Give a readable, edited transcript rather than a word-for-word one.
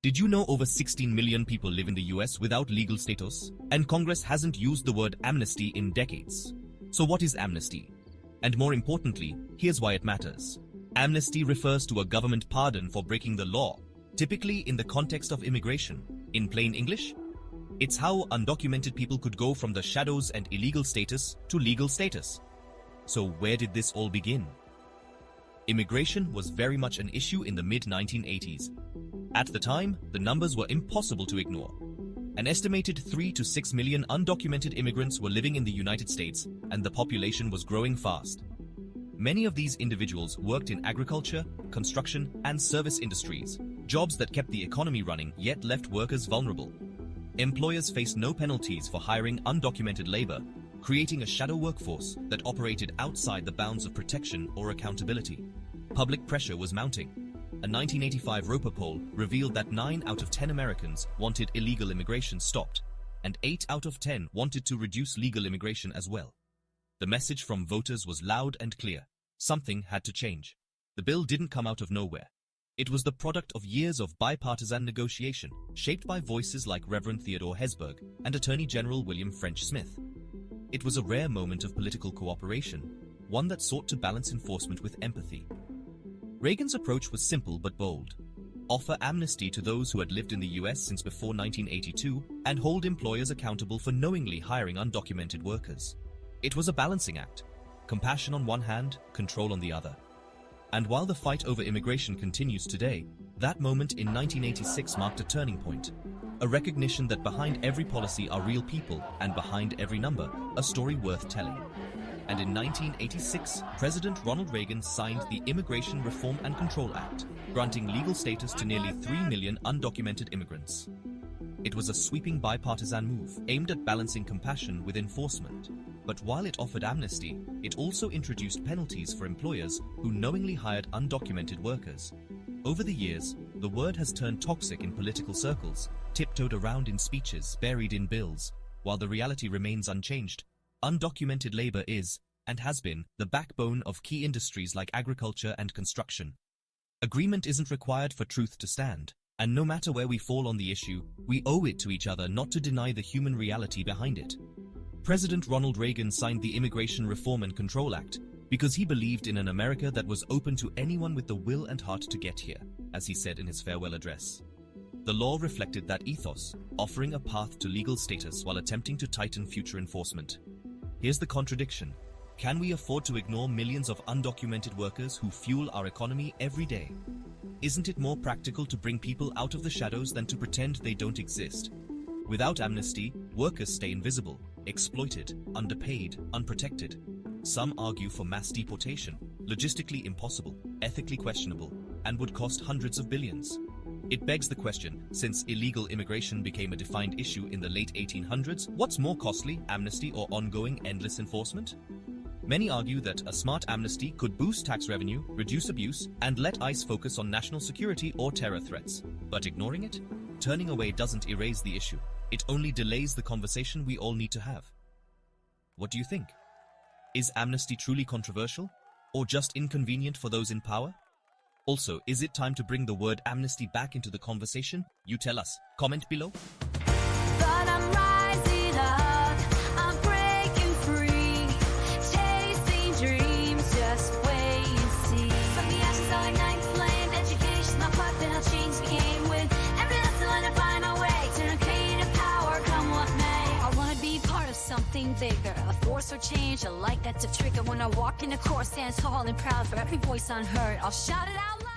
Did you know over 16 million people live in the US without legal status? And Congress hasn't used the word amnesty in decades. So what is amnesty? And more importantly, here's why it matters. Amnesty refers to a government pardon for breaking the law, typically in the context of immigration. In plain English, it's how undocumented people could go from the shadows and illegal status to legal status. So where did this all begin? Immigration was very much an issue in the mid-1980s. At the time, the numbers were impossible to ignore. An estimated 3 to 6 million undocumented immigrants were living in the United States, and the population was growing fast. Many of these individuals worked in agriculture, construction, and service industries, jobs that kept the economy running yet left workers vulnerable. Employers faced no penalties for hiring undocumented labor, creating a shadow workforce that operated outside the bounds of protection or accountability. Public pressure was mounting. A 1985 Roper poll revealed that 9 out of 10 Americans wanted illegal immigration stopped, and 8 out of 10 wanted to reduce legal immigration as well. The message from voters was loud and clear. Something had to change. The bill didn't come out of nowhere. It was the product of years of bipartisan negotiation, shaped by voices like Reverend Theodore Hesburgh and Attorney General William French Smith. It was a rare moment of political cooperation, one that sought to balance enforcement with empathy. Reagan's approach was simple but bold. Offer amnesty to those who had lived in the US since before 1982 and hold employers accountable for knowingly hiring undocumented workers. It was a balancing act. Compassion on one hand, control on the other. And while the fight over immigration continues today, that moment in 1986 marked a turning point. A recognition that behind every policy are real people, and behind every number, a story worth telling. And in 1986, President Ronald Reagan signed the Immigration Reform and Control Act, granting legal status to nearly 3 million undocumented immigrants. It was a sweeping bipartisan move, aimed at balancing compassion with enforcement. But while it offered amnesty, it also introduced penalties for employers who knowingly hired undocumented workers. Over the years, the word has turned toxic in political circles, tiptoed around in speeches, buried in bills, while the reality remains unchanged. Undocumented labor is, and has been, the backbone of key industries like agriculture and construction. Agreement isn't required for truth to stand, and no matter where we fall on the issue, we owe it to each other not to deny the human reality behind it. President Ronald Reagan signed the Immigration Reform and Control Act because he believed in an America that was open to anyone with the will and heart to get here, as he said in his farewell address. The law reflected that ethos, offering a path to legal status while attempting to tighten future enforcement. Here's the contradiction. Can we afford to ignore millions of undocumented workers who fuel our economy every day? Isn't it more practical to bring people out of the shadows than to pretend they don't exist? Without amnesty, workers stay invisible, exploited, underpaid, unprotected. Some argue for mass deportation, logistically impossible, ethically questionable, and would cost hundreds of billions. It begs the question, since illegal immigration became a defined issue in the late 1800s, what's more costly, amnesty or ongoing endless enforcement? Many argue that a smart amnesty could boost tax revenue, reduce abuse, and let ICE focus on national security or terror threats. But ignoring it? Turning away doesn't erase the issue. It only delays the conversation we all need to have. What do you think? Is amnesty truly controversial? Or just inconvenient for those in power? Also, is it time to bring the word amnesty back into the conversation? You tell us. Comment below. But I'm rising up, I'm breaking free, chasing dreams, just wait and see. From the ashes I'll ignite flame, education, my part that I'll change the game with. Every lesson learned to find my way, to creative power, come what may. I wanna be part of something bigger, a force for change, a light that's a trigger. When I walk in the course, stand tall and proud for every voice unheard. I'll shout it out loud.